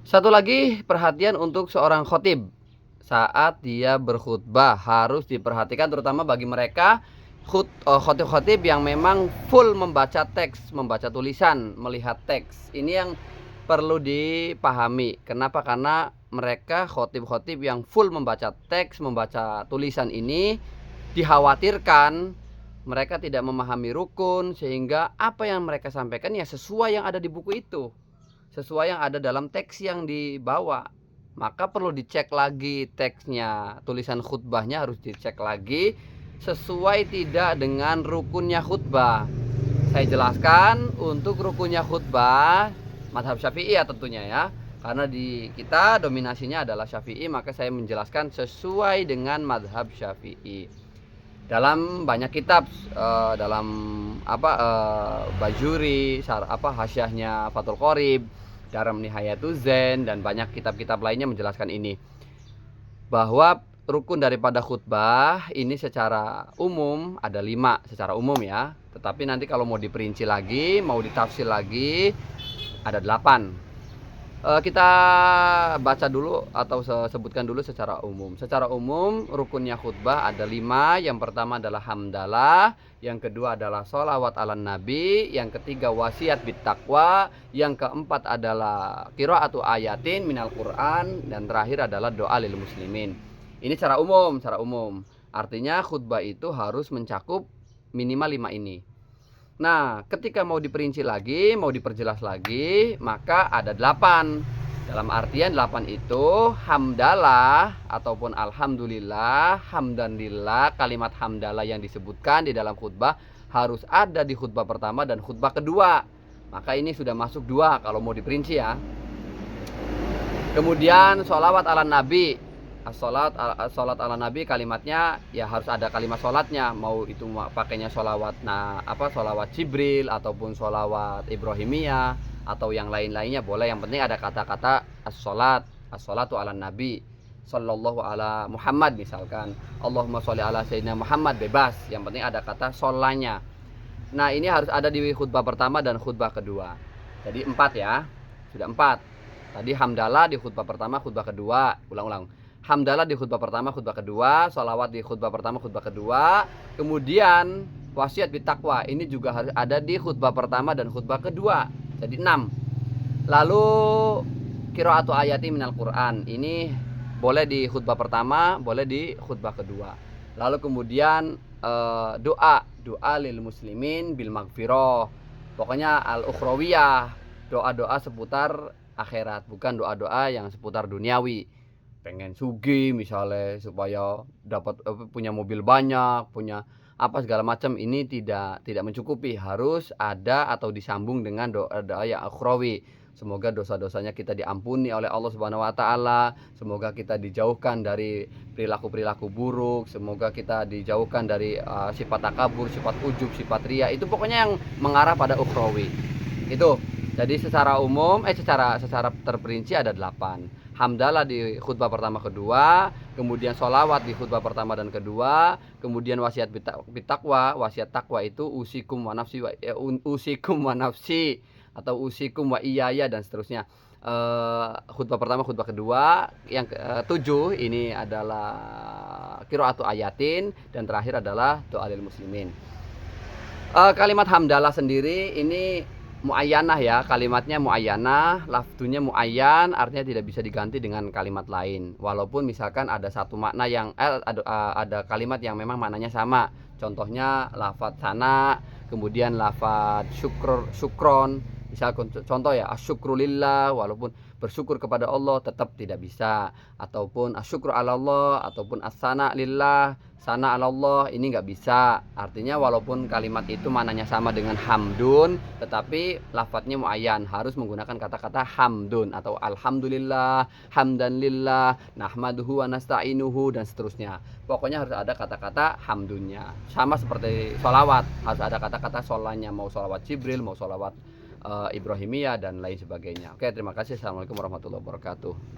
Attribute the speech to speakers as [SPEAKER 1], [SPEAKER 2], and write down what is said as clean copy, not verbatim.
[SPEAKER 1] Satu lagi perhatian untuk seorang khotib saat dia berkhutbah harus diperhatikan, terutama bagi mereka khotib-khotib yang memang full membaca teks, membaca tulisan, melihat teks. Ini yang perlu dipahami. Kenapa? Karena mereka khotib-khotib yang full membaca teks, membaca tulisan ini dikhawatirkan mereka tidak memahami rukun, sehingga apa yang mereka sampaikan ya sesuai yang ada di buku itu, sesuai yang ada dalam teks yang dibawa. Maka perlu dicek lagi teksnya, tulisan khutbahnya harus dicek lagi sesuai tidak dengan rukunnya khutbah. Saya jelaskan untuk rukunnya khutbah mazhab Syafi'i ya tentunya ya, karena di kita dominasinya adalah Syafi'i, maka saya menjelaskan sesuai dengan mazhab Syafi'i. Dalam banyak kitab, dalam Bajuri, hasyahnya Fathul Qorib, Daram Nihayatu Zen, dan banyak kitab-kitab lainnya menjelaskan ini, bahwa rukun daripada khutbah ini secara umum ada 5 secara umum ya, tetapi nanti kalau mau diperinci lagi, mau ditafsir lagi ada 8. Kita baca dulu atau sebutkan dulu secara umum. Secara umum rukunnya khutbah ada 5. Yang pertama adalah hamdalah, yang kedua adalah sholawat ala nabi, yang ketiga wasiat bittaqwa, yang keempat adalah qiraatu ayatin minal Quran, dan terakhir adalah doa lil muslimin. Ini secara umum, artinya khutbah itu harus mencakup minimal 5 ini. Nah, ketika mau diperinci lagi, mau diperjelas lagi, maka ada 8. Dalam artian 8 itu hamdalah ataupun alhamdulillah, hamdanillah, kalimat hamdalah yang disebutkan di dalam khutbah harus ada di khutbah pertama dan khutbah kedua. Maka ini sudah masuk 2 kalau mau diperinci ya. Kemudian sholawat ala nabi. Sholat ala nabi, kalimatnya ya harus ada kalimat sholatnya, mau itu pakainya sholawat sholawat Jibril ataupun sholawat Ibrahimiyah atau yang lain-lainnya boleh, yang penting ada kata-kata as-sholatu ala nabi sallallahu ala Muhammad, misalkan Allahumma sholli ala sayyidina Muhammad, bebas, yang penting ada kata sholanya. Nah, ini harus ada di khutbah pertama dan khutbah kedua. Jadi 4 ya, sudah 4. Tadi hamdalah di khutbah pertama, khutbah kedua, ulang-ulang. Hamdalah di khutbah pertama, khutbah kedua, sholawat di khutbah pertama, khutbah kedua, kemudian wasiat bittaqwa ini juga harus ada di khutbah pertama dan khutbah kedua, jadi 6. Lalu qiraatu ayati minal Quran, ini boleh di khutbah pertama, boleh di khutbah kedua. Lalu kemudian doa lil muslimin bil maghfirah, pokoknya al ukhrawiyah, doa-doa seputar akhirat, bukan doa-doa yang seputar duniawi. Pengen sugih misalnya supaya dapat punya mobil banyak, punya apa segala macam, ini tidak mencukupi, harus ada atau disambung dengan doa-doa yang akhrawi. Semoga dosa-dosanya kita diampuni oleh Allah Subhanahu wa taala, semoga kita dijauhkan dari perilaku-perilaku buruk, semoga kita dijauhkan dari sifat takabur, sifat ujub, sifat riya, itu pokoknya yang mengarah pada ukhrawi. Itu. Jadi secara umum secara terperinci ada 8. Hamdalah di khutbah pertama kedua, kemudian sholawat di khutbah pertama dan kedua, kemudian wasiat bittaqwa, wasiat takwa itu usikum wa nafsi atau usikum wa iyaya dan seterusnya. Khutbah pertama, khutbah kedua, yang 7 ini adalah qiraatu ayatin, dan terakhir adalah doa lil muslimin. Kalimat hamdalah sendiri ini muayyanah ya, kalimatnya muayyanah, lafdunya muayyan, artinya tidak bisa diganti dengan kalimat lain. Walaupun misalkan ada satu makna yang ada kalimat yang memang maknanya sama. Contohnya lafadz sana, kemudian lafadz syukron. Misal contoh ya, asyukrulillah, walaupun bersyukur kepada Allah tetap tidak bisa, ataupun asyukru ala Allah, ataupun as-sana lillah, sana ala Allah, ini nggak bisa. Artinya walaupun kalimat itu maknanya sama dengan hamdun, tetapi lafadznya muayyan, harus menggunakan kata-kata hamdun atau alhamdulillah, hamdan lillah, nahmaduhu wa nasta'inuhu, dan seterusnya. Pokoknya harus ada kata-kata hamdunnya. Sama seperti sholawat, harus ada kata-kata sholanya, mau sholawat Jibril, mau sholawat Ibrahimiyah dan lain sebagainya. Oke, terima kasih. Assalamualaikum warahmatullahi wabarakatuh.